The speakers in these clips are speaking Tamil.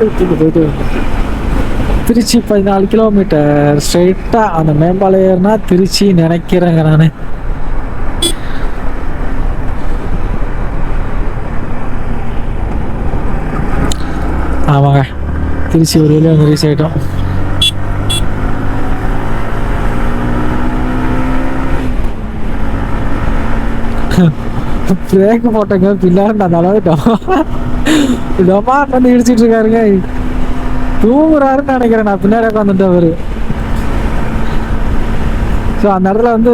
போயிட்டு திருச்சி 14 கிலோமீட்டர் ஸ்ட்ரைட்டாக அந்த மேம்பாலம் ஏறினா திருச்சி நினைக்கிறேங்க நான். ஆமாங்க, திருச்சி ஒரு வழியாக வந்து ரீச் ஆகிட்டோம். பிரேக்கு போட்டேங்க, பின்னாடி நான் அளவுட்டோம். டொமான் வந்து இடிச்சிட்டு இருக்காருங்க, தூங்குறாருன்னு நினைக்கிறேன். நான் பின்னாடி உட்காந்துட்டு அவரு. ஸோ அந்த இடத்துல வந்து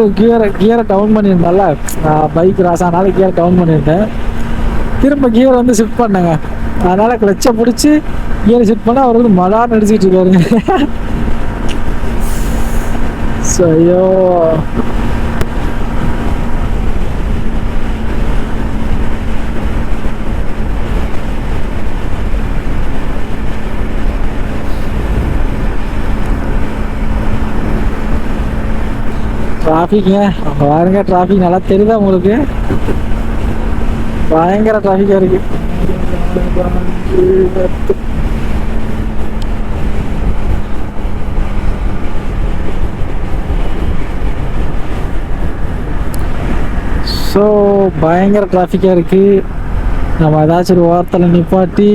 கியரை டவுன் பண்ணியிருந்தால, பைக் ராஸ் ஆனாலும் கியரை டவுன் பண்ணியிருந்தேன். திரும்ப கியர் வந்து ஷிஃப்ட் பண்ணேங்க. அதனால கிளச்சை பிடிச்சி கியரை ஷிஃப்ட் பண்ண அவர் வந்து மழான்னு அடிச்சிட்டு இருக்காருங்க. ஸோ ஐயோ, டிராஃபிக்ங்க பாருங்க. டிராஃபிக் நல்லா தெரியுதா உங்களுக்கு? பயங்கர டிராஃபிக்காக இருக்கு. ஸோ பயங்கர டிராஃபிக்காக இருக்கு. நம்ம ஏதாச்சும் ஒரு ஓரத்தில் நிப்பாட்டி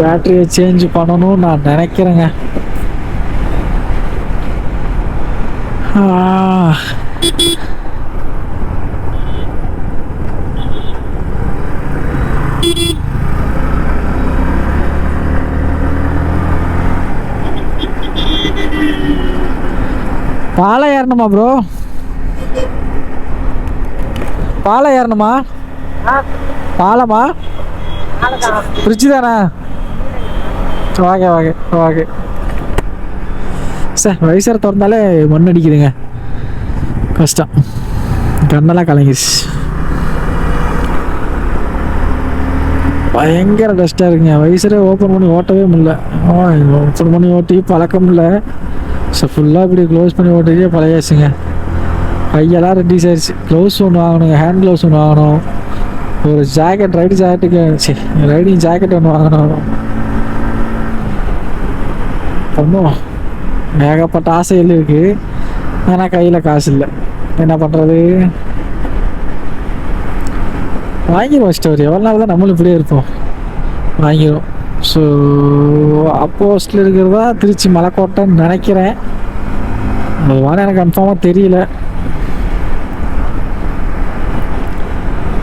பேட்டரியை சேஞ்ச் பண்ணணும்னு நான் நினைக்கிறேங்க. பாலை ஏறணுமா ப்ரோ? பாலை ஏறணுமா? பாலமா? பிரிட்ஜு தானே? Okay okay okay sir. வயசாக திறந்தாலே மண் அடிக்குதுங்க, கஷ்டம். கண்ணெல்லாம் கலங்கிடுச்சு. பயங்கர டஸ்ட்டாக இருக்குங்க. வயசுல ஓப்பன் பண்ணி ஓட்டவே முடியல. ஓப்பன் பண்ணி ஓட்டி பழக்கம் இல்லை. ஸோ ஃபுல்லாக இப்படி க்ளோஸ் பண்ணி ஓட்டிக்கே பழையாச்சுங்க. கையெல்லாம் ரெடியூஸ் ஆயிடுச்சு. க்ளவுஸ் ஒன்று வாங்கணுங்க, ஹேண்ட் க்ளவுஸ் ஒன்று வாங்கணும். ஒரு ஜாக்கெட், ரைடிங் ஜாக்கெட் ஒன்று வாங்கணும். பண்ணுவோம். ஏகப்பட்ட ஆசைகள் இருக்குது, ஆனால் கையில் காசு இல்லை. என்ன பண்ணுறது? வாங்கிடுவோம். ஸ்டோரி எவ்வளோ நாள் தான் நம்மளும் இப்படியே இருப்போம், வாங்கிடுவோம். ஸோ அப்போஸ்டில் இருக்கிறதா திருச்சி மலைக்கோட்டைன்னு நினைக்கிறேன். அது வாங்க, எனக்கு கன்ஃபார்மாக தெரியல.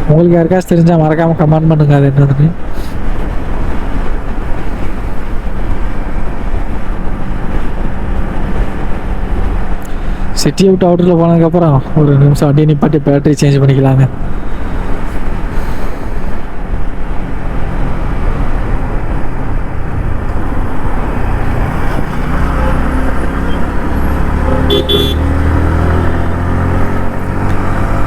உங்களுக்கு யாருக்காச்சும் தெரிஞ்சால் மறக்காமல் கமெண்ட் பண்ணுங்க அது என்னதுன்னு. சிட்டி விட்டு அவுட்டரில் போனதுக்கப்புறம் ஒரு நிமிஷம் அப்படியே நிப்பாட்டி பேட்டரி சேஞ்ச் பண்ணிக்கலாங்க.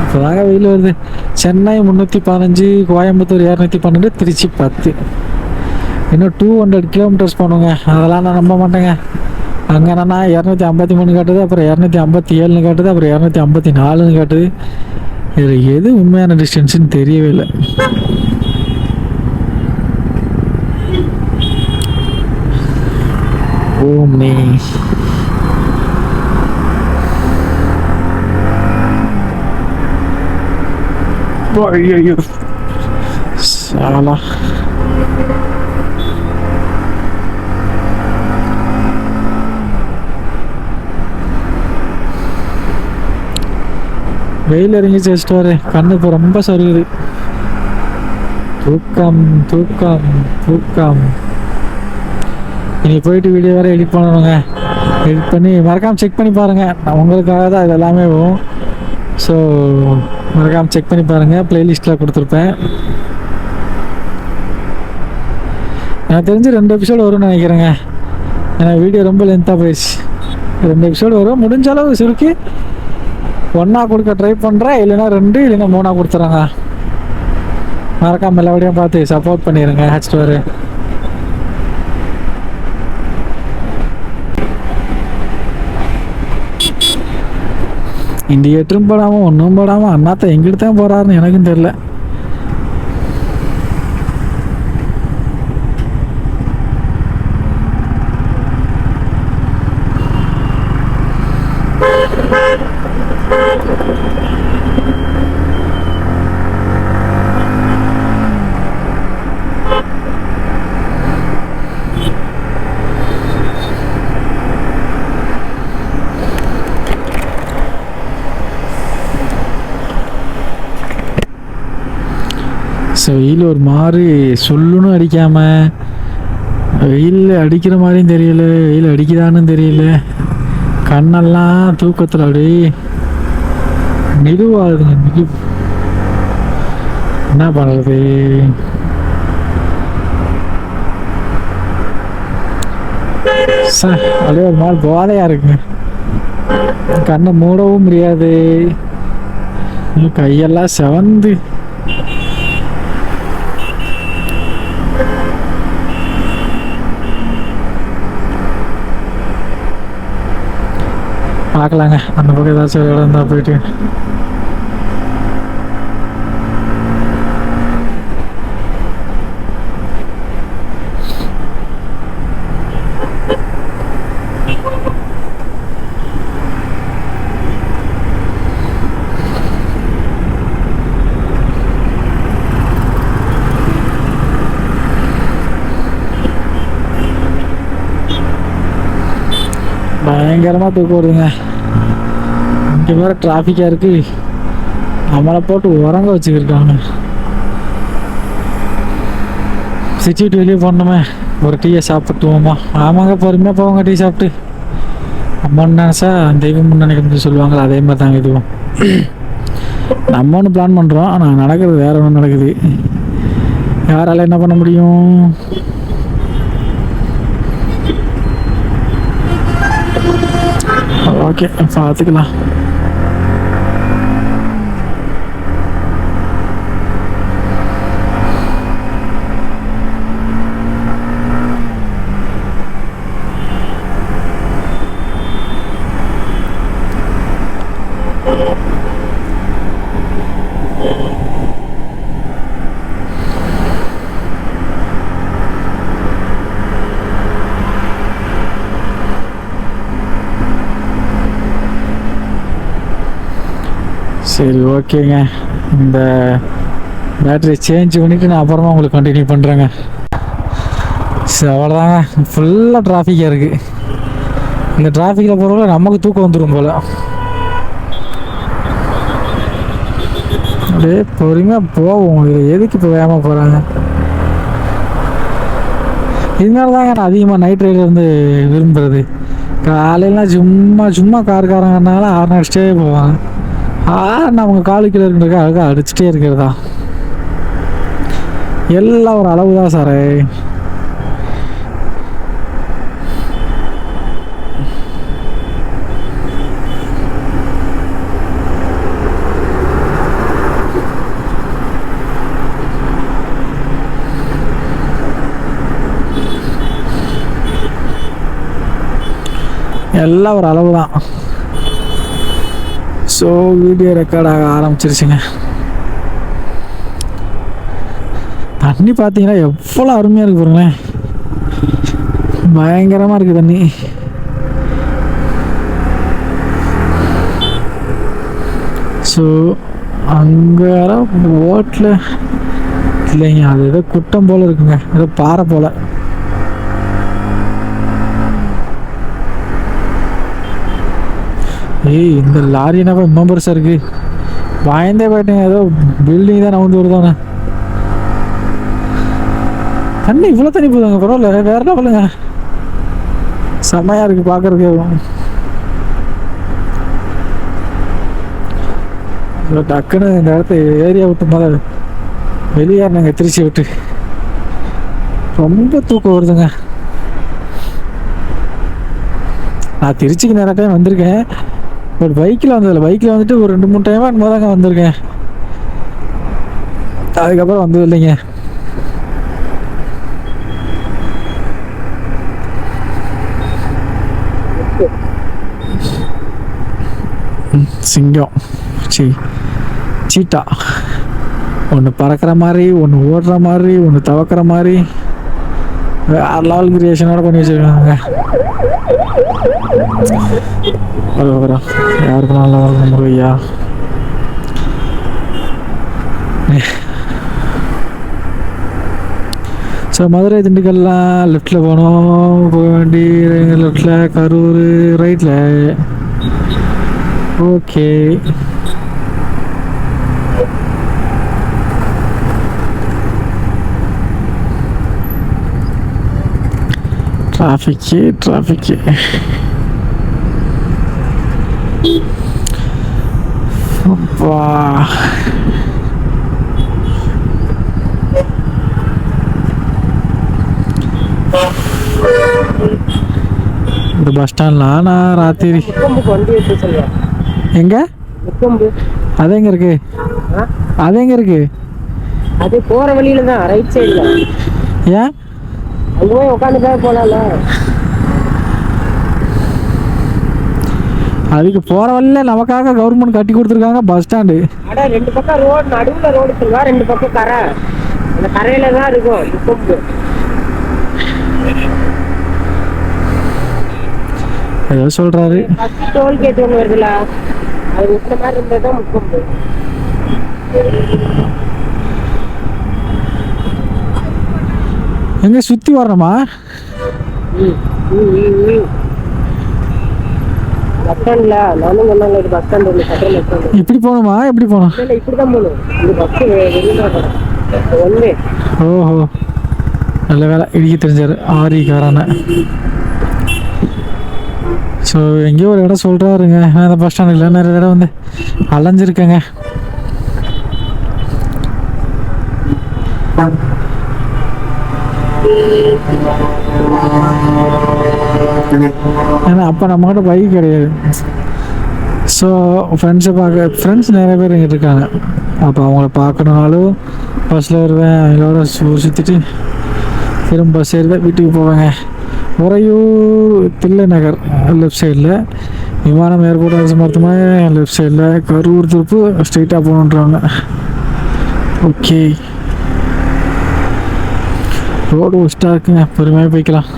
இப்போதாங்க வெயில் வருது. சென்னை 315, கோயம்புத்தூர் 212, திருச்சி 10. இன்னும் 200 கிலோமீட்டர்ஸ் போகணுங்க. அதெல்லாம் நான் நம்ப மாட்டேங்க. அங்கே என்னன்னா 253 காட்டுது, அப்புறம் 257 காட்டுது, அப்புறம் 254 காட்டுது. இதில் எது உண்மையான டிஸ்டன்ஸ்ன்னு தெரியவே இல்லை. ஓமே ஐயோ சாலா. வெயில் இறங்கி செஸ்ட் வர கண்ணு இப்போ ரொம்ப சொருகுது. தூக்கம் தூக்கம் தூக்கம். இனி போயிட்டு வீடியோ வேறு எடிட் பண்ணணுங்க. எடிட் பண்ணி மறக்காமல் செக் பண்ணி பாருங்கள். உங்களுக்காக தான் இது எல்லாமே வரும். ஸோ மறக்காமல் செக் பண்ணி பாருங்கள். ப்ளேலிஸ்ட்டில் கொடுத்துருப்பேன். எனக்கு தெரிஞ்சு 2 எபிசோடு வரும்னு நினைக்கிறேங்க. ஏன்னா வீடியோ ரொம்ப லென்த்தாக போயிடுச்சு. 2 எபிசோடு வரும். முடிஞ்ச அளவு சுருக்கி 1 கொடுக்க ட்ரை பண்ணுறேன். இல்லைன்னா 2, இல்லைன்னா 3 கொடுத்துறாங்க. மறக்காமல் எல்லா வீடியோ பார்த்து சப்போர்ட் பண்ணிடுங்க. ஹேட்ஸ்டோரு இண்டிகேட்டரும் போடாமல் ஒன்றும் போடாமல் அண்ணாத்த எங்கிட்டு தான் போகிறாருன்னு எனக்கும் தெரில. வெயில் ஒரு மாதிரி சொல்லுன்னு அடிக்காம, வெயில் அடிக்கிற மாதிரியும் தெரியல, வெயில் அடிக்குதான்னு தெரியல. கண்ணெல்லாம் தூக்கத்தில் அப்படியே மெதுவாகுதுங்க. என்ன பண்ணுறது? அப்படியே ஒரு மாதிரி போதையா இருக்குங்க. கண்ணை மூடவும் முடியாது, கையெல்லாம் செவந்து. பார்க்கலாங்க, அந்த பக்கம் ஏதாச்சும் ஒரு இடம் இருந்தால் போயிட்டு. பயங்கரமாக தூக்கம் வருதுங்க. இங்கே வேறு டிராஃபிக்காக இருக்கு, நம்மளை போட்டு உறங்க வச்சுக்கிருக்காங்க. சிட்டி விட்டு வெளியே போனோமே, ஒரு டீயை சாப்பிட்டுவோமா? ஆமாங்க, பொறுமையாக போவாங்க டீ சாப்பிட்டு. அம்மான்னு நினச்சா தெய்வம்னு நினைக்கிறது சொல்லுவாங்களா, அதே மாதிரி தாங்க இதுவும். நம்ம ஒன்று பிளான் பண்ணுறோம், ஆனால் நடக்கிறது வேற ஒன்று நடக்குது. யாரால என்ன பண்ண முடியும்? ஓகே, பார்த்துக்கலாம். சரி, ஓகேங்க. இந்த பேட்டரி சேஞ்ச் பண்ணிவிட்டு நான் அப்புறமா உங்களுக்கு கண்டினியூ பண்ணுறேங்க. சரி, அவ்வளோதாங்க. ஃபுல்லாக டிராஃபிக்காக இருக்குது. இந்த டிராஃபிக்கில் போகிறவங்கள நமக்கு தூக்கம் வந்துடும் போல். அப்படியே பொறுமையாக போவோம். இது எதுக்கு இப்போ வேகமாக போகிறாங்க? இதனால தாங்க நான் அதிகமாக நைட் ரைடில் இருந்து விரும்புகிறது. காலையிலாம் சும்மா சும்மா காருக்காரங்கனால ஹார்ன் அடிச்சிட்டே போவாங்க. அவங்க காலுக்கில் இருக்கிற அழகாக அடிச்சுட்டே இருக்கிறதா, எல்லாம் ஒரு அளவு தான் சார். எல்லாம் ஒரு அளவு தான். ஸோ வீடியோ ரெக்கார்ட் ஆக ஆரம்பிச்சிருச்சுங்க. தண்ணி பார்த்தீங்கன்னா எவ்வளோ அருமையாக இருக்கு பாருங்களேன், பயங்கரமாக இருக்குது தண்ணி. ஸோ அங்கே ஓட்டில் இல்லைங்க, அது ஏதோ குட்டம் போல் இருக்குங்க, ஏதோ பாறை போல். ஏய், இந்த லாரி என்னப்பா இன்னும் பெருசாக இருக்கு? பயந்தே போயிட்டேங்க, ஏதோ பில்டிங் தான் நவுந்து வருதானே. தண்ணி இவ்வளோ தண்ணி போதுங்க, பரவாயில்ல, வேற லெவலுங்க, செம்மையாக இருக்குது பார்க்குறதுக்கு. டக்குன்னு இந்த இடத்த ஏரியா விட்டு மேலே வெளியேறினாங்க, திருச்சி விட்டு. ரொம்ப தூக்கம் வருதுங்க. நான் திருச்சிக்கு நிறைய டைம் வந்திருக்கேன், பட் பைக்கில் வந்ததில்லை. பைக்கில் வந்துட்டு ஒரு 2-3 டைமாக என்னமோ தாங்க வந்திருக்கேன், அதுக்கப்புறம் வந்தது இல்லைங்க. சிங்கம், சீட்டா, ஒன்று பறக்கிற மாதிரி, ஒன்று ஓடுற மாதிரி, ஒன்று தவக்கிற மாதிரி, வேற லெவல் கிரியேஷனோட பண்ணி வச்சுருக்காங்க. யாருக்கு நல்லா முருகையா. ஸோ மதுரை திண்டுக்கல்லாம் லெஃப்டில் போனோம், போக வேண்டி லெஃப்டில், கரூர் ரைட்டில். ஓகே, டிராஃபிக்கு அப்பா. இந்த பஸ் ஸ்டாண்ட்ல நான் ராத்திரி எங்க அது எங்க இருக்கு? அது எங்க இருக்கு? அது போற வழியில தான், ரைட் சைடுல. ஏன் அங்க போய் உட்காந்துட்டே போலாம்ல. அதுக்கு போற வழியில நமக்காக கவர்மெண்ட் கட்டி கொடுத்துருக்காங்க பஸ் ஸ்டாண்டு. அட ரெண்டு பக்கம் ரோடு, நடுவுல ரோடு சொல்லுவா, ரெண்டு பக்கம் கரை. அந்த கரையில தான் இருக்கும் முக்கொம்பு. ஏதோ சொல்றாரு. டோல்கேட் ஒன்று வருதுல, அது இந்த மாதிரி இருந்தது தான் முக்கொம்பு. எங்க சுத்தி வரணுமா? பஸ் ஸ்டாண்ட்ல நானும் சொன்னாங்க, பஸ் ஸ்டாண்ட் ஒன்று கட்டணம் பஸ் ஸ்டாண்ட். இப்படி போகணுமா? எப்படி போகணும்? இல்லை, இப்படிதான் போகணும். இந்த பஸ் வெளியில ஒன்று. ஓஹோ, நல்ல வேலை இடிக்க தெரிஞ்சாரு ஆரிக்காரான. ஸோ எங்கேயோ ஒரு இடம் சொல்கிறாருங்க. நான் அந்த பஸ் ஸ்டாண்ட் இல்லை, நிறைய இடம் வந்து அலைஞ்சிருக்கேங்க. ஏன்னா அப்போ நம்மகிட்ட பைக் கிடையாது. ஸோ ஃப்ரெண்ட்ஸ் நிறைய பேர் இங்கே இருக்காங்க. அப்போ அவங்கள பார்க்கணுனாலும் பஸ்ஸில் வருவேன், அவங்களோட சுற்றிட்டு திரும்ப பஸ் ஏறிதான் வீட்டுக்கு போவேங்க. உறையூர் தில்லை நகர் லெஃப்ட் சைடில், விமானம் ஏர்போர்ட் அரசு மருத்துவமனை லெஃப்ட் சைடில், கரூர் திருப்பு ஸ்ட்ரெயிட்டாக போகணுன்றாங்க. ஓகே, ரோடு ஒஸ்ட்டாக இருக்குங்க, பொறுமையாக போய்க்கலாம்.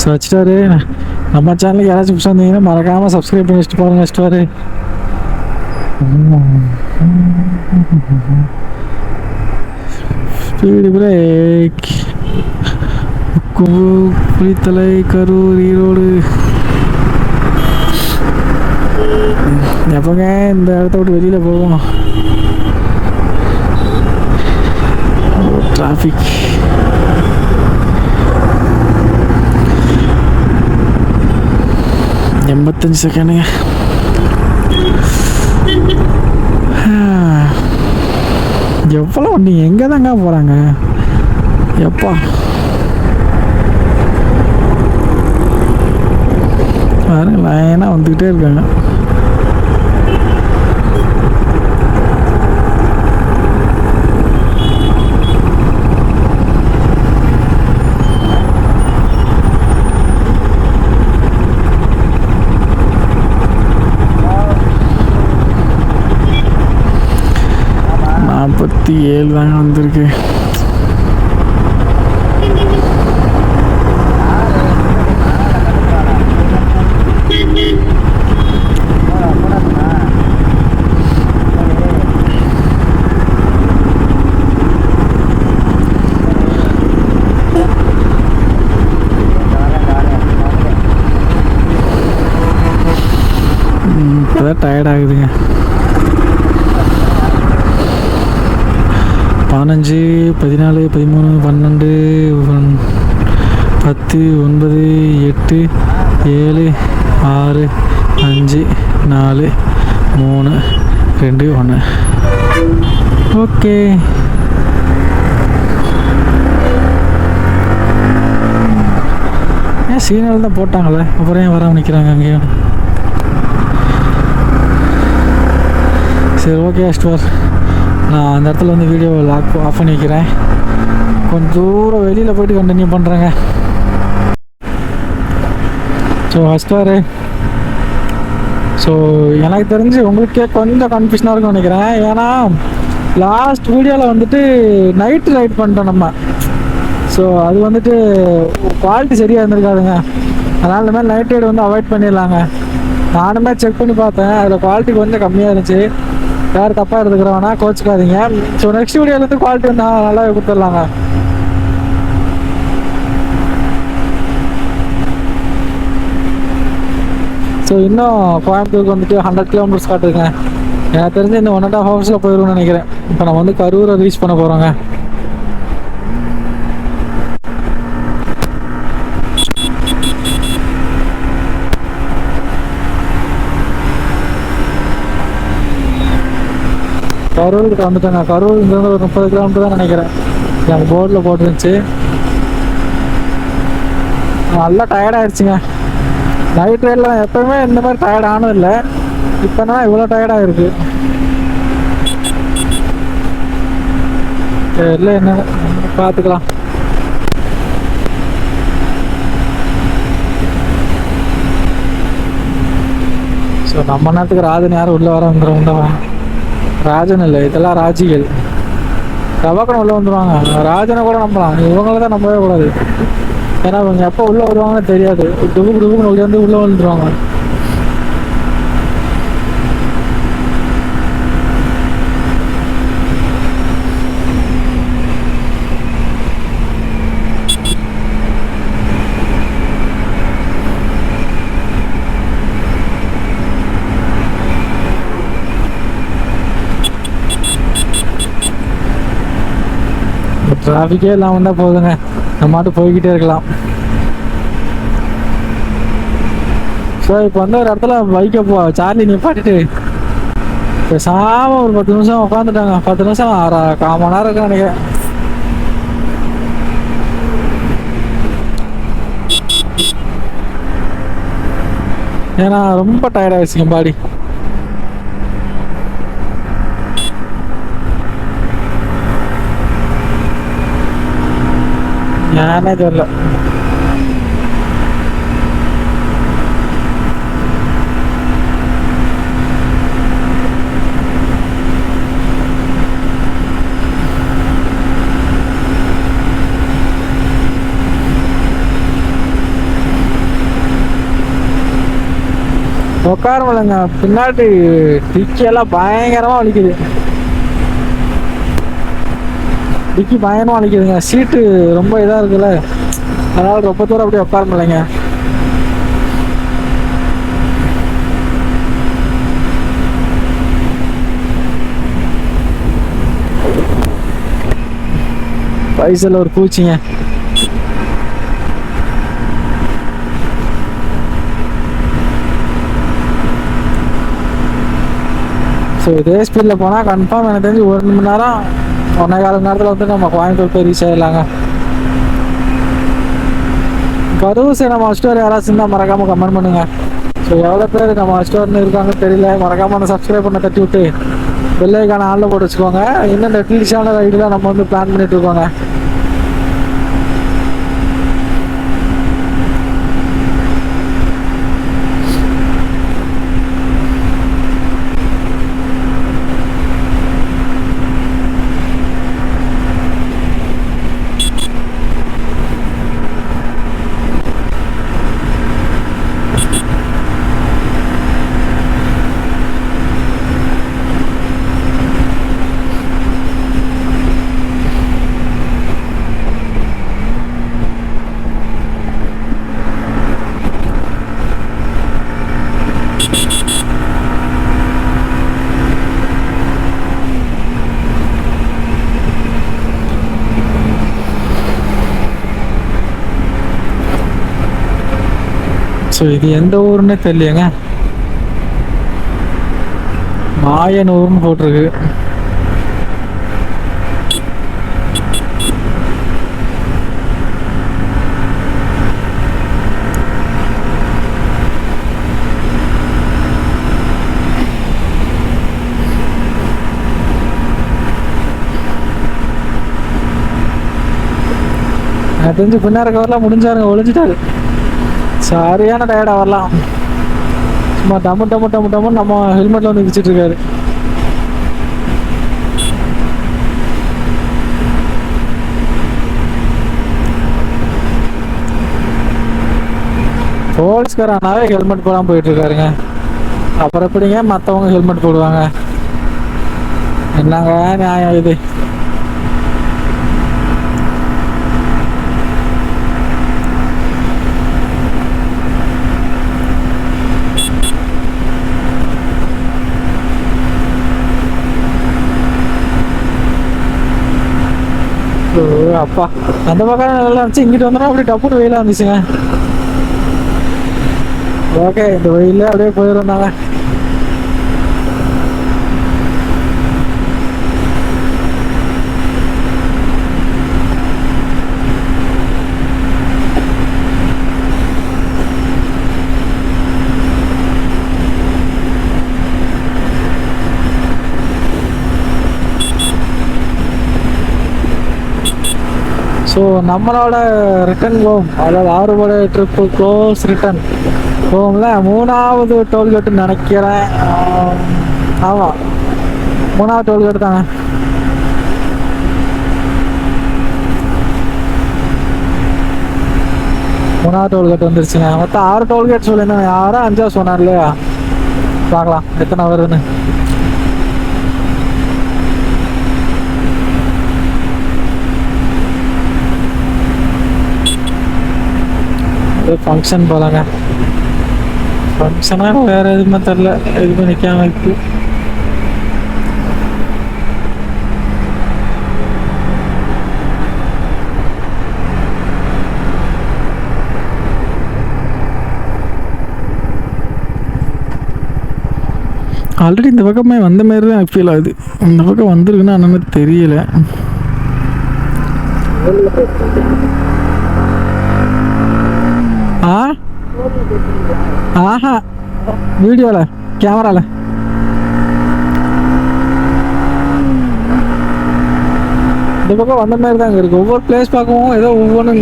ஸோ வச்சுட்டாரு. நம்ம சேனலுக்கு யாராச்சும் புதுசாக இருந்தீங்கன்னா மறக்காமல் சப்ஸ்கிரைப் பண்ணி வச்சுட்டு பாருங்க. வச்சுட்டாரு. Speed break. குளித்தலை, கரூர், ஈரோடு. எப்போங்க இந்த இடத்த விட்டு வெளியில் போவோம்? டிராஃபிக். எண்பத்தஞ்சு செகண்டுங்க. எவ்வளோ வண்டி எங்கே தாங்க போகிறாங்க? எப்பா பாருங்க, லைனாக வந்துக்கிட்டே இருக்காங்க. நாற்பத்தி 7 தாங்க வந்திருக்கு. இப்போதான் டயர்ட் ஆகுதுங்க. 15, 14, 13, 12, 10, 9, 8, 7, 6, 5, 4, 3, 2, 1. ஓகே, ஏன் சீனியர் தான் போட்டாங்களே, அப்புறம் ஏன் வராமல் நிற்கிறாங்க அங்கேயும்? சரி, ஓகே அஸ்ட்வார், நான் அந்த இடத்துல வந்து வீடியோ ஆஃப் பண்ணி வைக்கிறேன். கொஞ்சம் தூரம் வெளியில் போய்ட்டு கண்டினியூ பண்ணுறேங்க. ஸோ அஸ்ட்வாரு, ஸோ எனக்கு தெரிஞ்சு உங்களுக்கே கொஞ்சம் கன்ஃபியூஷனாக இருக்கும்னு நினைக்கிறேன். ஏன்னா லாஸ்ட் வீடியோவில் வந்துட்டு நைட்டு ரைட் பண்ணிட்டோம் நம்ம. ஸோ அது வந்துட்டு குவாலிட்டி சரியாக இருந்திருக்காதுங்க. அதனால் இந்த மாதிரி நைட் ரைடு வந்து அவாய்ட் பண்ணிடலாங்க. நானுமே செக் பண்ணி பார்த்தேன், அதில் குவாலிட்டி கொஞ்சம் கம்மியாக இருந்துச்சு. யார் தப்பாக எடுத்துக்கிறோன்னா கோச்சிக்காதீங்க. ஸோ நெக்ஸ்ட் வீடியோலேருந்து குவாலிட்டி வந்து நல்லா கொடுத்துடலாங்க. ஸோ இன்னும் கோயம்புத்தூருக்கு வந்துட்டு 100 கிலோமீட்டர்ஸ் காட்டுதுங்க. எனக்கு தெரிஞ்சு இன்னும் 1.5 ஹவர்ஸில் போயிடும்னு நினைக்கிறேன். இப்போ நம்ம வந்து கரூரை ரீச் பண்ண போகிறோங்க. கரூருக்கு வந்துட்டேங்க. கரூர் இங்கேருந்து ஒரு 30 கிலோமீட்டர் தான் நினைக்கிறேன். என் போர்டில் போட்டுருந்துச்சு. நல்லா டயர்ட் ஆயிடுச்சுங்க. நைட் ரைடில் எப்பவுமே இந்த மாதிரி டயர்ட் ஆனது இல்லை. இப்போனா இவ்வளோ டயர்டாக இருக்கு. இல்லை என்ன பார்த்துக்கலாம். ஸோ நம்ம நேரத்துக்கு ராஜன் யாரும் உள்ளே வர வந்துடுவாங்க. ராஜன் இல்லை, இதெல்லாம் ராஜிகள். ரவாக்கணும் உள்ளே வந்துடுவாங்க. ராஜனை கூட நம்பலாம், இவங்கள தான் நம்பவே கூடாது. ஏன்னா இவங்க எப்போ உள்ளே வருவாங்கன்னு தெரியாது. டுபுக்கு டுபுக்குன்னு வந்து உள்ளே வந்துடுவாங்க. டிராஃபிக்கே இல்லாமல் தான் போகுதுங்க. நம்ம மட்டும் போய்கிட்டே இருக்கலாம். ஸோ இப்போ வந்து ஒரு இடத்துல பைக்கை சார்லி நிப்பாட்டிட்டு பேசாமல் ஒரு 10 நிமிஷம் உட்காந்துட்டாங்க. 10 நிமிஷம் 1/4 மணி நேரம் இருக்குன்னு நினைக்கிறேன். ஏன்னா ரொம்ப டயர்ட் ஆகிடுச்சுங்க பாடி. ஏன்னே தெரியல. உட்கார முடியலங்க. பின்னாடி டிக்கியெல்லாம் பயங்கரமாக வலிக்குது. டிக்கி பயங்கரமாக வலிக்குதுங்க. சீட்டு ரொம்ப இதாக இருக்குல்ல, அதனால் ரொம்ப தூரம் அப்படியே உட்கார முடியலைங்க. பைசல் ஒரு பூச்சிங்க. ஸோ இதே ஸ்பீடில் போனால் கன்ஃபார்ம் எனக்கு தெரிஞ்சு 1 மணி நேரம் 1.25 மணி நேரத்தில் வந்து நம்ம கோயம்புத்தூர் போய் ரீச் ஆகிடலாங்க. கரூர் சரி நம்ம ஸ்டோர் யாராச்சும் இருந்தால் மறக்காமல் கமெண்ட் பண்ணுங்கள். ஸோ எவ்வளோ பேர் நம்ம ஸ்டோர்னு இருக்காங்கன்னு தெரியல. மறக்காமல் சப்ஸ்கிரைப் பண்ண தட்டி விட்டு பெல் ஐக்கான ஆளில் போட்டு வச்சுக்கோங்க. இன்னும் நெட்ஃப்ளிக்ஸான ரைடெலாம் நம்ம வந்து பிளான் பண்ணிட்டு இருக்கோங்க. ஸோ இது எந்த ஊருன்னே தெரியலையேங்க. மாயனூர்னு போட்டிருக்கு. எனக்கு தெரிஞ்சு பின்னாடி கவர்லாம் முடிஞ்சாருங்க, ஒழிஞ்சிட்டாரு. சரியான டயர்டாக வரலாம். சும்மா டம்மு டம்மு டம்மு டம்முன்னு நம்ம ஹெல்மெட்டில் வந்து வச்சுட்டு இருக்காரு. போலீஸ்காரனாவே ஹெல்மெட் போடாமல் போயிட்டு இருக்காருங்க. அப்புறம் எப்படிங்க மற்றவங்க ஹெல்மெட் போடுவாங்க? என்னங்க நியாயம் இது? அப்பா அந்த பக்கம் நல்லா இருந்துச்சு, இங்கிட்டு வந்தோம்னா அப்படி டப்புன்னு வெயிலாக இருந்துச்சுங்க. ஓகே, இந்த வெயில அப்படியே போயிருந்தாங்க. ஸோ நம்மளோட ரிட்டர்ன் ஹோம், அதாவது ஆறுபடை ட்ரிப்பு க்ளோஸ் ரிட்டர்ன் ஹோமில் 3வது டோல்கேட்டுன்னு நினைக்கிறேன். ஆமாம், 3வது டோல்கேட்டு தாங்க. மூணாவது டோல்கேட் வந்துருச்சுங்க. மொத்தம் 6 டோல்கேட் சொல்லியிருந்தாங்க. 6 5 சொன்னார் இல்லையா? பார்க்கலாம் எத்தனை வருதுன்னு. ஃபங்க்ஷன் போலாங்க. ஃபங்க்ஷனா வேற எதுவுமே தெரில, எதுவுமே நிற்காம இருக்கு. ஆல்ரெடி இந்த பக்கமே வந்த மாதிரி தான் ஃபீல் ஆகுது. இந்த பக்கம் வந்திருக்குன்னா அந்த மாதிரி தெரியல. ஆஹா, வீடியோவில் கேமராவில் இந்த பக்கம் வந்த மாதிரி தான் இருக்குது. ஒவ்வொரு பிளேஸ் பார்க்கவும் ஏதோ ஒவ்வொன்றும்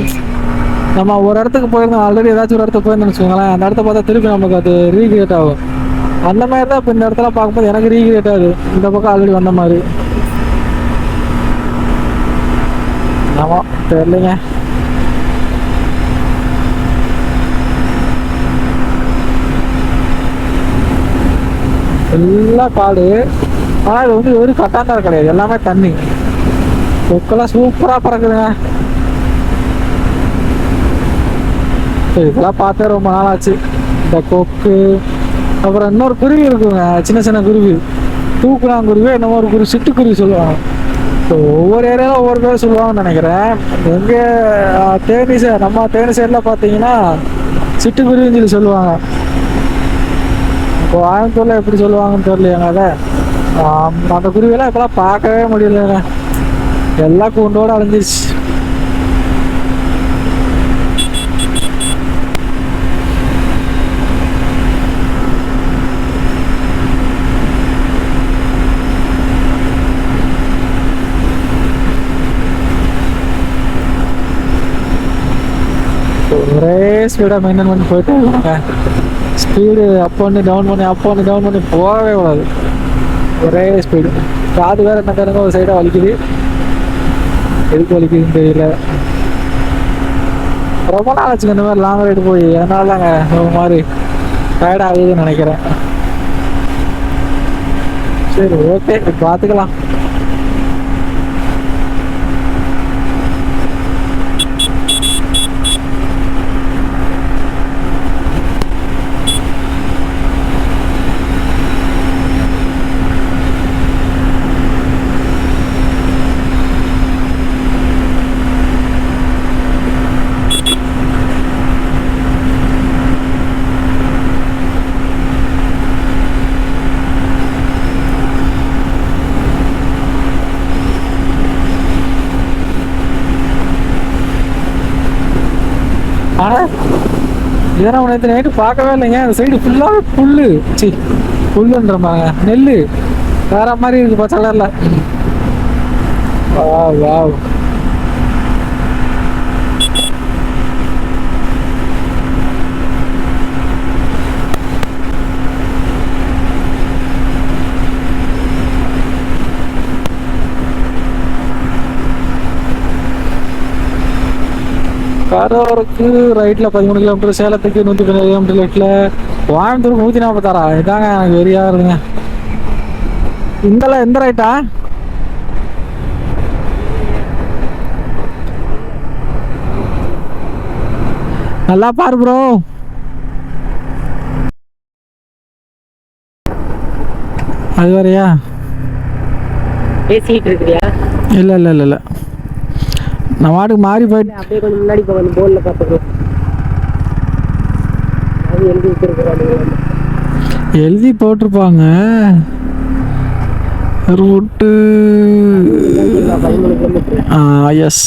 நம்ம ஒரு இடத்துக்கு போயிருந்தோம், ஆல்ரெடி ஏதாச்சும் ஒரு இடத்துக்கு போயிருந்தோம்னு வச்சுக்கோங்களேன். அந்த இடத்த பார்த்தா திருப்பி நமக்கு அது ரீக்ரியேட் ஆகும். அந்த மாதிரி தான் இப்போ இந்த இடத்துல பார்க்கும்போது எனக்கு ரீக்ரியேட் ஆகுது. இந்த பக்கம் ஆல்ரெடி வந்த மாதிரி. ஆமாம், தெரியலைங்க. எல்லாம் காடு. ஆனால் இது வந்து வெறும் கட்டாந்தார் கிடையாது, எல்லாமே தண்ணி. கொக்கெல்லாம் சூப்பராக பறக்குதுங்க. இதெல்லாம் பார்த்தே ரொம்ப நாள் ஆச்சு. இந்த கொக்கு, அப்புறம் இன்னொரு குருவி இருக்குங்க, சின்ன சின்ன குருவி, தூக்குலாங்குருவி, என்னமோ ஒரு குருவி, சிட்டுக்குருவி சொல்லுவாங்க. ஸோ ஒவ்வொரு ஏரியாவில் ஒவ்வொரு பேர் சொல்லுவாங்கன்னு நினைக்கிறேன். எங்கே தேனி சைடு, நம்ம தேனி சைடில் பார்த்தீங்கன்னா சிட்டுக்குருவின்னு சொல்லி சொல்லுவாங்க. இப்போ கோயம்புத்தூரில் எப்படி சொல்லுவாங்கன்னு தெரியலையாங்க. அதை அந்த குருவியெல்லாம் இப்போலாம் பார்க்கவே முடியலைங்க, எல்லாம் கூண்டோடு அழிஞ்சிருச்சு. ஒரே ஸ்பீடாக மெயின்டைன் பண்ணி போயிட்டே இருக்காங்க. ஸ்பீடு அப் பண்ணி டவுன் பண்ணி அப் பண்ணி டவுன் பண்ணி போகவே கூடாது. ஒரே ஸ்பீடு. காது வேறு என்ன காரணம் ஒரு சைடாக வலிக்குது, எதுக்கு வலிக்குதுன்னு தெரியல. ரொம்ப நாள் ஆச்சுங்க இந்த மாதிரி லாங் ரைடு போய், அதனால தாங்க ஒரு மாதிரி டயர்ட் ஆகுதுன்னு நினைக்கிறேன். சரி, ஓகே, பார்த்துக்கலாம். ஆனால் இதை நம்ம நேற்று நைட்டு பார்க்கவே இல்லைங்க. அந்த சைடு ஃபுல்லாகவே புல்லு, புல்லுன்றமாங்க, நெல் வேற மாதிரி இருக்கு பச்சை கலர்ல. வாவ், கரூருக்கு ரைட்டில் 13 கிலோமீட்டர், சேலத்துக்கு 115 கிலோமீட்டர் ரைட்டில், கோயம்புத்தூருக்கு 146. இதாங்க எனக்கு வெறியாக இருக்குதுங்க. இந்தெல்லாம் எந்த ரைட்டா? நல்லா பாரு ப்ரோ. அது வேறையா? பேசிட்டு இருக்கிறியா? இல்லை இல்லை இல்லை இல்லை, நான் வாட்டுக்கு மாறி போயிட்டு அப்படியே கொஞ்சம் முன்னாடி போக, அந்த போர்டில் பார்த்துக்கோ, அது எழுதி வச்சிருக்கிறாங்க. எழுதி போட்டிருப்பாங்க ரூட்டு. எஸ்,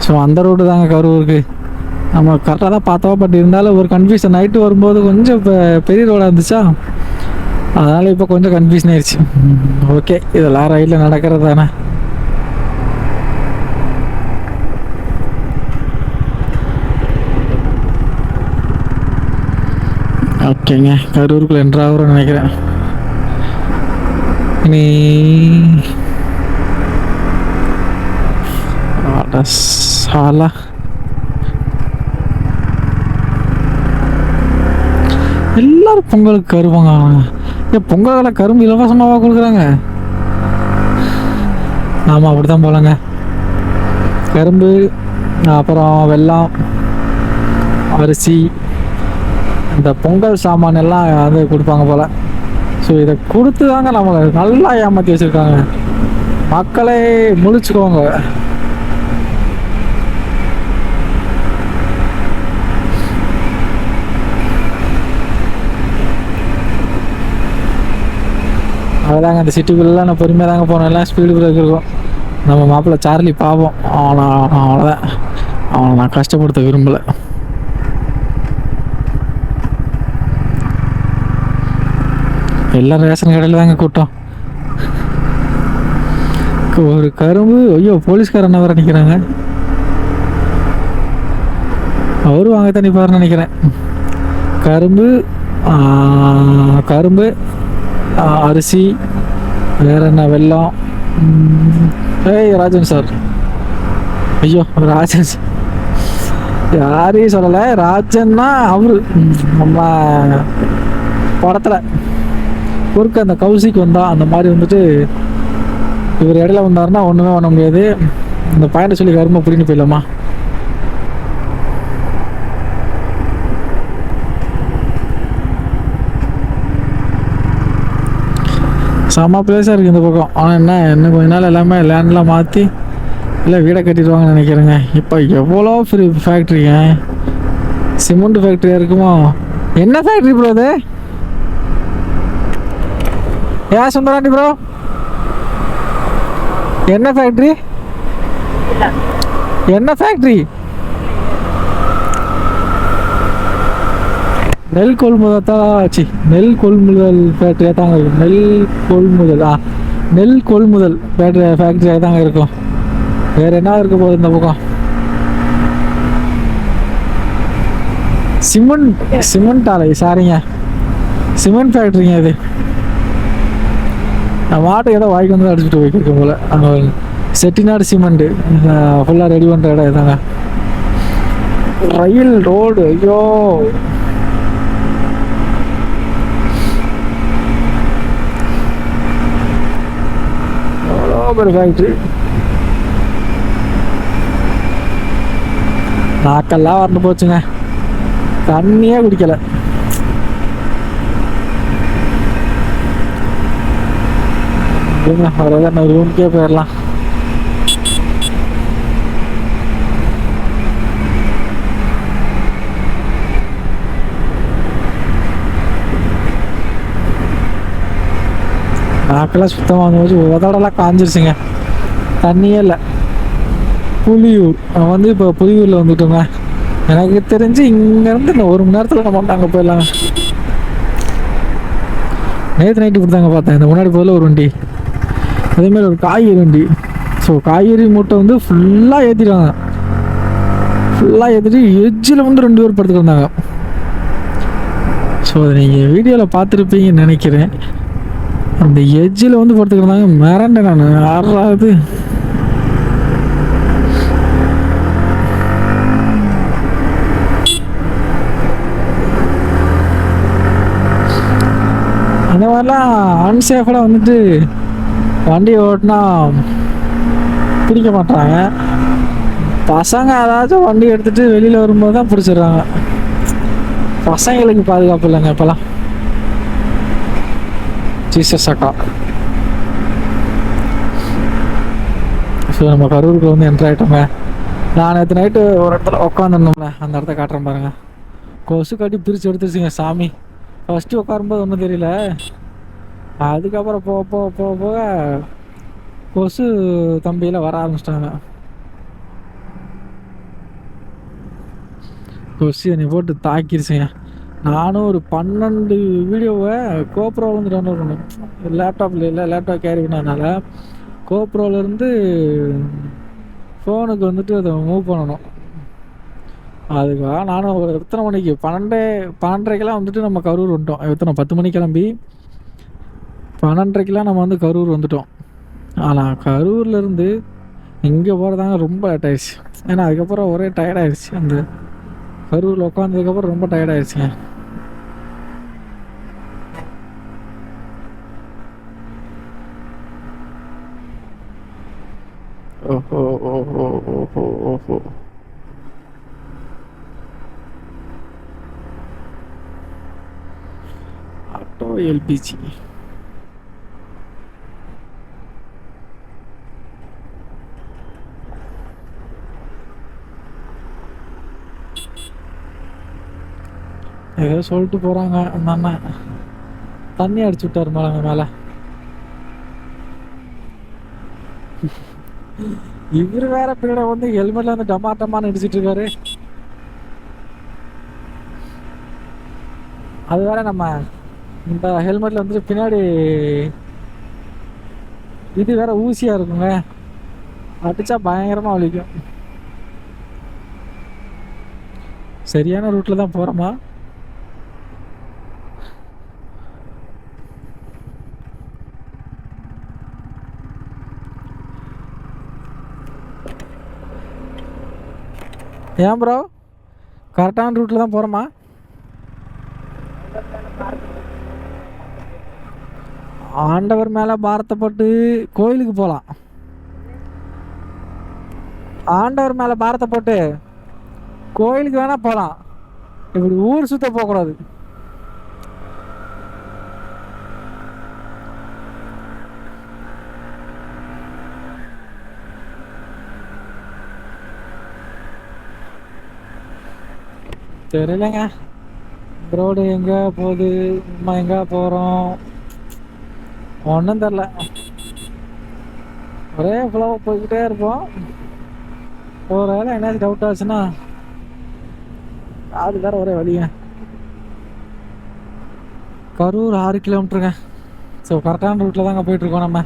ஸோ ஸோ அந்த ரோடு தாங்க கரூருக்கு. நம்ம கரெக்டாக தான் பார்த்தோம், பட் இருந்தாலும் ஒரு கன்ஃபியூஷன். நைட்டு வரும்போது கொஞ்சம் இப்போ பெரிய ரோடாக இருந்துச்சா, அதனால் இப்போ கொஞ்சம் கன்ஃபியூஷன் ஆயிடுச்சு. ஓகே, இதெல்லாம் ரயிலில் நடக்கிறது தானே. ஓகேங்க, கரூருக்குள்ள என்ட்ராகிறோம்னு நினைக்கிறேன். நீ சாலா எல்லாரும் பொங்கலுக்கு கருவாங்க. பொங்கலில் கரும்பு இலவசமாக கொடுக்குறாங்க. ஆமாம், அப்படித்தான் போலங்க. கரும்பு, அப்புறம் வெல்லம், அரிசி, இந்த பொங்கல் சாமான் எல்லாம் வந்து கொடுப்பாங்க போல். ஸோ இதை கொடுத்து தாங்க நம்மளை நல்லா ஏமாற்றி வச்சுருக்காங்க. மக்களே முழிச்சுக்கோங்க. அதுதாங்க அந்த சிட்டிக்குள்ளெலாம் நான் பொறுமையாக தாங்க போனோம். எல்லாம் ஸ்பீடு பிரேக் இருக்கும். நம்ம மாப்பிள்ளை சார்லி பாவம், அவ்வளோதான். அவனை நான் கஷ்டப்படுத்த விரும்பலை. எல்லாம் ரேஷன் கடையில் தாங்க கூட்டம். ஒரு கரும்பு, ஐயோ போலீஸ்காரன் வர நிற்கிறாங்க. அவரும் வாங்க தான் நிற்பாருன்னு நினைக்கிறேன். கரும்பு, கரும்பு, அரிசி, வேற என்ன, வெல்லம். ஏய் ராஜன் சார், ஐயோ ராஜன் சார் யாரையும் சொல்லலை. ராஜன்னா அவரு நம்ம படத்தில் குறுக்க அந்த கௌசிக்கு வந்தா அந்த மாதிரி வந்துட்டு இவர் இடையில வந்தாருன்னா ஒன்றுமே பண்ண முடியாது. இந்த பையனை சொல்லி கரும்பு பிடின்னு போயிடலாமா. செம்ம பிளேஸாக இருக்குது இந்த பக்கம். ஆனால் என்ன கொஞ்ச நாள் எல்லாமே லேண்ட்லாம் மாற்றி இல்லை வீடை கட்டிடுவாங்கன்னு நினைக்கிறேங்க. இப்போ எவ்வளோ ஃப்ரீ ஃபேக்ட்ரிங்க, சிமெண்ட் ஃபேக்ட்ரியாக இருக்குமோ. என்ன ஃபேக்ட்ரி ப்ரோ அது? ஏன் சுந்தராண்டி ப்ரோ, என்ன ஃபேக்ட்ரி? என்ன ஃபேக்ட்ரி? நெல் கொள்முதல் நெல் கொள்முதல் ஃபேக்ட்ரியாக தாங்க இருக்கும். நெல் கொள்முதல் ஃபேக்ட்ரியாக தாங்க இருக்கும். வேறு என்ன இருக்க போகுது இந்த பக்கம்? சிமெண்ட் ஆலை, சாரிங்க, சிமெண்ட் ஃபேக்ட்ரிங்க இது. நான் மாட்டுக்கு ஏதோ வாய்க்கு வந்து அடிச்சுட்டு போய்க்கிருக்கேன் போல். அங்கே செட்டிநாடு சிமெண்ட்டு ஃபுல்லாக ரெடி பண்ணுற இடம் இதாங்க. ரயில் ரோடு, ஐயோ எவ்வளோ பெரிய ஃபேக்ட்ரி. நாக்கெல்லாம் வரண்டு போச்சுங்க, தண்ணியே குடிக்கலை. அவ்வளோதான், நான் ரூமுக்கே போயிடலாம். நாக்கெல்லாம் சுத்தமாக வந்து போச்சு, உதடெல்லாம் காஞ்சிருச்சுங்க, தண்ணியே இல்லை. புலியூர் வந்து இப்போ புலியூரில் வந்துட்டோங்க. எனக்கு தெரிஞ்சு இங்கேருந்து இந்த 1 மணி நேரத்தில் நம்ம அங்கே போயிடலாங்க. நேற்று நைட்டு இப்படி தாங்க பார்த்தேன். இந்த முன்னாடி போதில் ஒரு வண்டி, அதேமாதிரி ஒரு காய்கறி வண்டி. ஸோ காய்கறி மூட்டை வந்து ஃபுல்லாக ஏற்றிடுவாங்க. ஃபுல்லாக ஏற்றிட்டு எஜ்ஜில் வந்து 2 பேர் படுத்துட்டு வந்தாங்க. ஸோ அதை நீங்கள் வீடியோவில் பார்த்துருப்பீங்கன்னு நினைக்கிறேன். அந்த எஜ்ஜில் வந்து படுத்துட்டு இருந்தாங்க. மிரண்டேன் நான், யாராவது அந்த மாதிரிலாம் அன்சேஃபாக வந்துட்டு வண்டி ஓட்டினா பிடிக்க மாட்டாங்க. பசங்க ஏதாச்சும் வண்டி எடுத்துகிட்டு வெளியில் வரும்போது தான் பிடிச்சிடுறாங்க. பசங்களுக்கு பாதுகாப்பு இல்லைங்க இப்போலாம். ஜீசஸ் அக்கா. ஸோ நம்ம கரூருக்கு வந்து என்ட்ரு ஆகிட்டோங்க. நான் நேற்று நைட்டு ஒரு இடத்துல உட்காந்துருந்தோம்ல, அந்த இடத்த காட்டுறேன் பாருங்க. கொசு கட்டி பிரித்து எடுத்துருச்சுங்க சாமி. ஃபஸ்ட்டு உட்காரும்போது ஒன்றும் தெரியல, அதுக்கப்புறம் போக போக போக போக கொசு தம்பியில் வர ஆரம்பிச்சிட்டாங்க. கொஸ்டி என்னை போட்டு தாக்கிருச்சுங்க. நானும் ஒரு 12 வீடியோவை கோப்ரோவில் வந்து டவுன்லோட் பண்ணேன். லேப்டாப்பில் இல்லை, லேப்டாப் கேரி பண்ணதுனால கோப்ரோலேருந்து ஃபோனுக்கு வந்துட்டு அதை மூவ் பண்ணணும். அதுக்காக நானும் ஒரு எத்தனை மணிக்கு 12:30க்கெல்லாம் வந்துட்டு நம்ம கரூர் வந்துட்டோம். எத்தனை 10 மணிக்கு கிளம்பி 12:30க்கெல்லாம் நம்ம வந்து கரூர் வந்துட்டோம். ஆனால் கரூர்லேருந்து இங்கே போகிறதாங்க ரொம்ப லேட் ஆயிடுச்சு. ஏன்னா அதுக்கப்புறம் ஒரே டயர்டாயிடுச்சு. அந்த கரூரில் உட்காந்ததுக்கப்புறம் ரொம்ப டயர்டாயிடுச்சுங்க. ஓஹோ ஓஹோ ஓஹோ ஓஹோ ஆட்டோ எல்பிஜி. ஏதோ சொல்லிட்டு போகிறாங்க அந்த அண்ணன். தண்ணி அடிச்சு விட்டாரு மேலே மேலே. இவர் வேற பின்னாடி வந்து ஹெல்மெட்ல வந்து டமாட்டமான்னு அடிச்சிட்டு இருக்காரு. அது வேற நம்ம இந்த ஹெல்மெட்ல வந்துட்டு பின்னாடி இது வேற ஊசியா இருக்குங்க, அடிச்சா பயங்கரமா வலிக்கும். சரியான ரூட்ல தான் போறோமா? ஏன் ப்ரோ கரெக்டான ரூட்ல தான் போறோமா? ஆண்டவர் மேல பாரத்தப்பட்டு கோயிலுக்கு போகலாம். ஆண்டவர் மேல பாரத்தப்பட்டு கோயிலுக்கு வேணா போகலாம். இப்படி ஊர் சுத்த போகக்கூடாது. தெரியலங்க ரோடு எங்க போகுது, நம்ம எங்க போறோம் ஒன்றும் தெரில. ஒரே ஃப்ளோ போய்கிட்டே இருப்போம். ஒரு வேளை என்னாச்சும் டவுட் ஆச்சுன்னா அது வேற ஒரே வழிங்க. கரூர் 6 கிலோமீட்டருங்க. ஸோ கரெக்டான ரூட்டில் தாங்க போயிட்டுருக்கோம் நம்ம.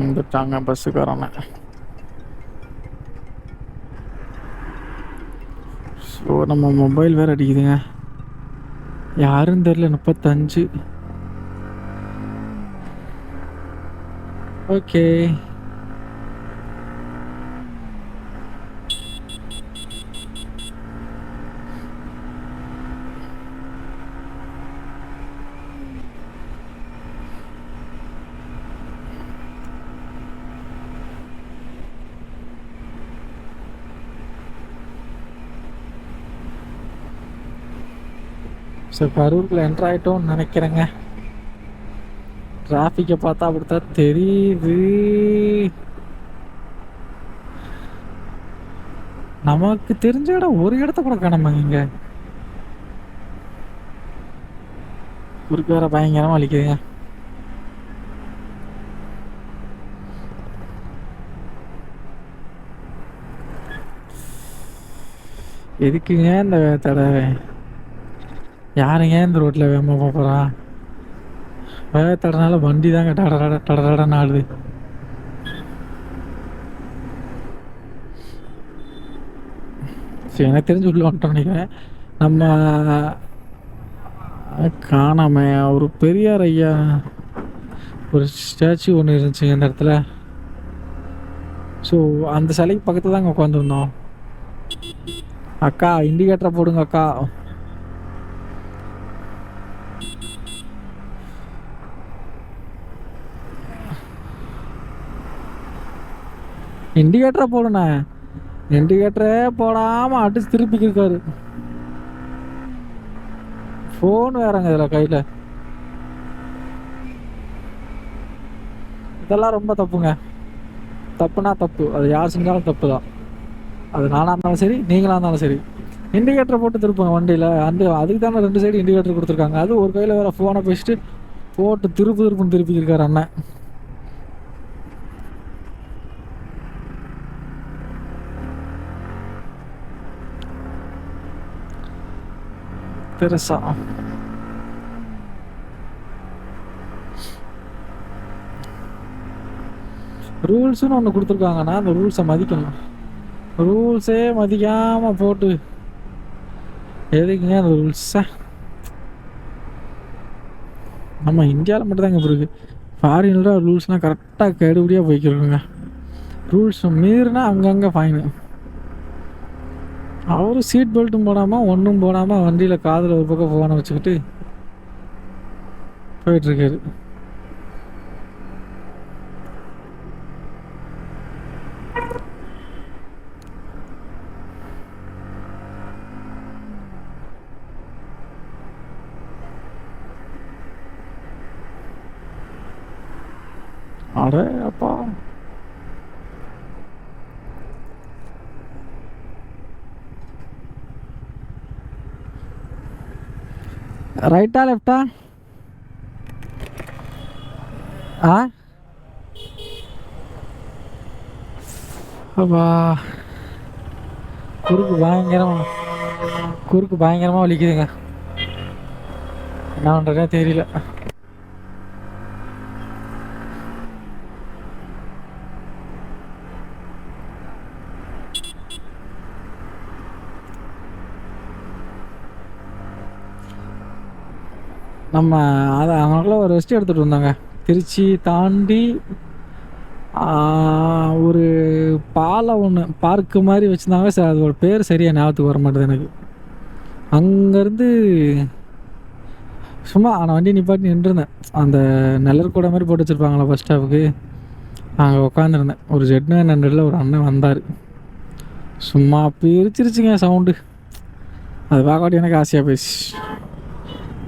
வந்துட்டாங்க பஸ்ஸுக்காரங்க. ஸோ நம்ம மொபைல் வேறு அடிக்குதுங்க. யாருன்னு தெரியல. 35. ஓகே ஸோ கரூருக்குள்ள என்ட்ரு ஆகிட்டோம்னு நினைக்கிறேங்க. டிராஃபிக்கை பார்த்தா அப்படித்தான் தெரியுது. நமக்கு தெரிஞ்ச இடம் ஒரு இடத்த கூட காணாமங்க. இங்க குறுக்கு வேற பயங்கரமா வலிக்குதுங்க. எதுக்குங்க இந்த தடவை? யாருங்க இந்த ரோட்ல வேகமாக போகிறா? வேகத்தடனால வண்டி தாங்க டடடடன்னு ஆடுது. சரி, எனக்கு தெரிஞ்சு உள்ள வந்துட்டோம் நினைக்கிறேன். நம்ம காணாம ஒரு பெரியார் ஐயா ஒரு ஸ்டாச்சு ஒன்று இருந்துச்சுங்க இந்த இடத்துல. ஸோ அந்த சிலைக்கு பக்கத்தில் தாங்க உட்காந்துருந்தோம். அக்கா இண்டிகேட்டரை போடுங்க அக்கா. இண்டிகேட்டரை போடுண்ணே. இண்டிகேட்டரே போடாமல் அடிச்சு திருப்பிக்கிருக்காரு. ஃபோன் வேறங்க இதில் கையில். இதெல்லாம் ரொம்ப தப்புங்க. தப்புனா தப்பு, அது யார் செஞ்சாலும் தப்பு தான். அது நானாக இருந்தாலும் சரி, நீங்களாக இருந்தாலும் சரி. இண்டிகேட்டரை போட்டு திருப்போங்க வண்டியில். அதுக்கு தானே 2 சைடு இண்டிகேட்டர் கொடுத்துருக்காங்க. அது ஒரு கையில் வேறு ஃபோனை பேசிட்டு போட்டு திருப்புன்னு திருப்பிக்கிருக்காரு அண்ணன். பெருசா ரூல்ஸ்னு ஒன்று கொடுத்துருக்காங்கன்னா அந்த ரூல்ஸை மதிக்கணும். ரூல்ஸே மதிக்காமல் போட்டு எதுக்குங்க அந்த ரூல்ஸை? நம்ம இந்தியாவில் மட்டும்தாங்க இப்போ இருக்குது. ஃபாரினில் ரூல்ஸ்னால் கரெக்டாக கெடுபடியாக போய்க்கிருக்குங்க. ரூல்ஸ் மீறினா அங்கங்கே ஃபைனு. அவரும் சீட் பெல்ட்டும் போடாமல் ஒன்றும் போடாமல் வண்டியில் காதில் ஒரு பக்கம் ஃபோனை வச்சுக்கிட்டு போயிட்டுருக்காரு. அட அப்பா, ரைட்டா லெஃப்டா? அப்பா குறுக்கு பயங்கரமாக வலிக்குதுங்க. என்ன பண்ணுறதே தெரியல. நம்ம அதை அவங்களுக்குள்ள ஒரு ரெஸ்ட் எடுத்துகிட்டு வந்தாங்க. திருச்சி தாண்டி ஒரு பாலம் ஒன்று பார்க்கு மாதிரி வச்சுருந்தாங்க. சார் அதோட பேர் சரியாக ஞாபகத்துக்கு வர மாட்டேது எனக்கு. அங்கேருந்து சும்மா நான் வண்டி நிப்பாட்டி நின்றுருந்தேன். அந்த நெல்லர்கூட மாதிரி போட்டு வச்சுருப்பாங்களா பஸ் ஸ்டாப்புக்கு, அங்கே உட்காந்துருந்தேன். ஒரு Z900 ஒரு அண்ணன் வந்தார். சும்மா பிரிச்சிருச்சுங்க சவுண்டு. அது பார்க்காட்டி எனக்கு ஆசையாக போயிடுச்சு.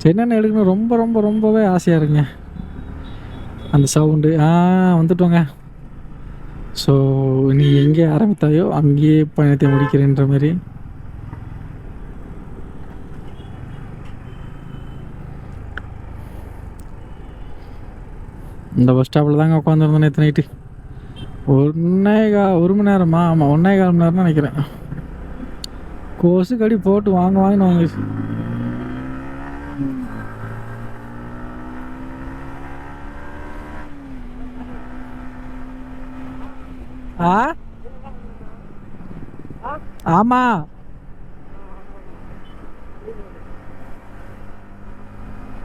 Z9 எடுக்கணும் ரொம்ப ரொம்ப ரொம்பவே ஆசையாக இருக்குங்க அந்த சவுண்டு. வந்துட்டோங்க. ஸோ நீ எங்கே ஆரம்பித்தாயோ அங்கேயே பயணத்தை முடிக்கிறேன்ற மாதிரி. இந்த பஸ் ஸ்டாப்பில் தாங்க உட்காந்துருந்தோம் நேற்று நைட்டு. 1 மணி நேரமா? ஆமாம், 1.25 மணி நேரம்னு நினைக்கிறேன். கொசு கடி போட்டு வாங்கின்னு வாங்கிடுச்சு. ஆமாம்,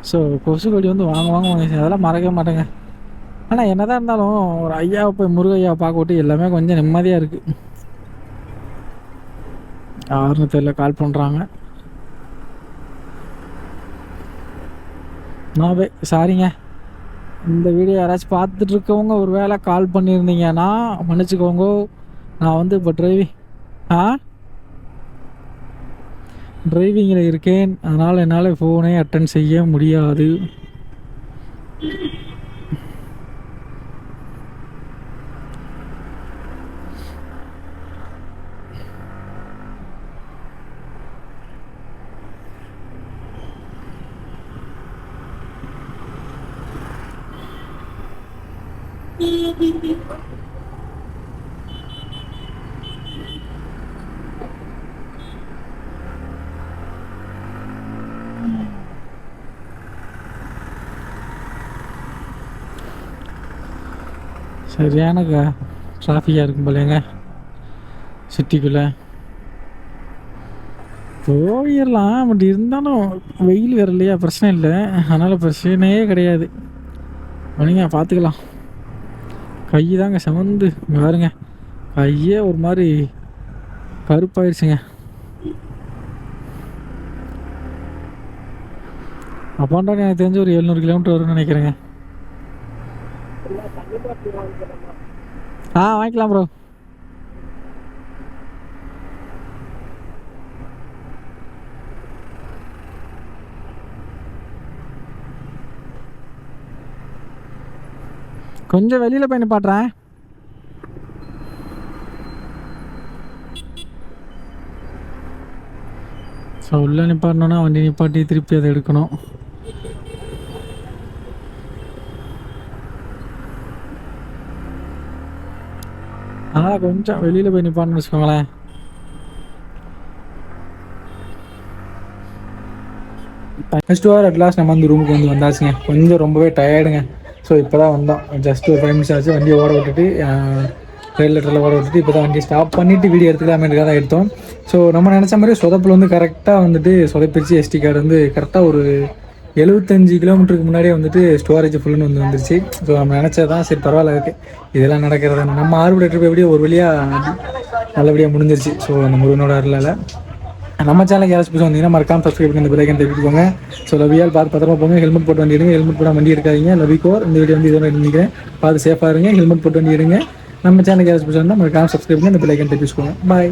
ஸோ கொசு கடி வந்து வாங்கிடுச்சு. அதெல்லாம் மறக்கவே மாட்டேங்க. ஆனால் என்னதான் இருந்தாலும் ஒரு ஐயாவை போய் முருகையாவை பார்க்க விட்டு எல்லாமே கொஞ்சம் நிம்மதியாக இருக்குது. யாருன்னு தெரியல, கால் பண்ணுறாங்க. நோவே சாரிங்க. இந்த வீடியோ யாராச்சும் பார்த்துட்டு இருக்கவங்க ஒரு வேளை கால் பண்ணியிருந்தீங்கன்னா மன்னிச்சுக்கோங்க. நான் வந்து இப்போ டிரைவிங்கில் இருக்கேன். அதனால் என்னால் ஃபோனே அட்டன் செய்ய முடியாது. சரியான டிராஃபிக்காக இருக்கும் போலேங்க சிட்டிக்குள்ளே. போயிடலாம், பட் இருந்தாலும் வெயில் வேறு இல்லையா, பிரச்சனை இல்லை. அதனால் பிரச்சனையே கிடையாது. வணிங்க பார்த்துக்கலாம். கை தாங்க செவந்து பாருங்க, கையே ஒரு மாதிரி கருப்பாயிடுச்சுங்க. அப்பாண்டா எனக்கு தெரிஞ்சு ஒரு 700 கிலோமீட்டர் வரும்னு நினைக்கிறேங்க. வாங்கிக்கலாம் ப்ரோ. கொஞ்சம் வெளியில் போய் நிப்பாட்டுறேன். ஸோ உள்ளே நிப்பாட்டணுன்னா வண்டி நிப்பாட்டி திருப்பி அதை எடுக்கணும். அதனால் கொஞ்சம் வெளியில் போய் நிப்பாட்டணும்னு வச்சுக்கோங்களேன். நெக்ஸ்ட் வார் அட்லாஸ்ட் நம்ம வந்து ரூமுக்கு வந்து வந்தாச்சுங்க. கொஞ்சம் ரொம்பவே டயர்டுங்க. ஸோ இப்போ தான் வந்தோம். ஜஸ்ட் ஒரு 5 minutes ஆச்சு. வண்டியை ஓட விட்டுட்டு ட்ரெயிலில் ஓட விட்டுட்டு இப்போ தான் வண்டியை ஸ்டாப் பண்ணிவிட்டு வீடியோ எடுத்துக்கலாமேட்டுக்காக தான் எடுத்தோம். ஸோ நம்ம நினச்ச மாதிரி சொதப்பில் வந்து கரெக்டாக வந்துட்டு சொதப்பிரிச்சு. SD கார்டு வந்து கரெக்டாக ஒரு 75 கிலோமீட்டருக்கு முன்னாடியே வந்துட்டு ஸ்டோரேஜ் ஃபுல்லுன்னு நினச்சிருச்சு. ஸோ நம்ம நினச்சது தான் சரி பரவாயில்ல இருக்குது இதெல்லாம் நடக்கிறது. நம்ம ஆர்பிட் ட்ரிப் எப்படியோ ஒரு வழியாக நல்லபடியாக முடிஞ்சிருச்சு. ஸோ அந்த முருகனோட அருளால் நம்ம சேனலுக்கு யாராச்சும் புதுசாக வந்தீங்கன்னா மறக்காம சப்ஸ்கிரைப் பண்ணி இந்த பெல்லைக்கன் தட்டிக்கோங்க. ஸோ லவியால் பார்த்து பத்திரமா போங்க. ஹெல்மெட் போட்டு வண்டி எடுங்க. ஹெல்மெட் போட வண்டி எடுக்காதீங்க. லவிக்கோர் இந்த வீடியோ வந்து இதோட நினைக்கிறேன். பார்த்து சேஃபாக இருங்க. ஹெல்மெட் போட்டு வண்டி எடுங்க. நம்ம சேனலுக்கு யாராச்சும் புதுசாக இருந்தால் மறக்காம சப்ஸ்கிரைப் பண்ணி இந்த பெல்லைக்கன் தட்டிக்கோங்க. பாய்.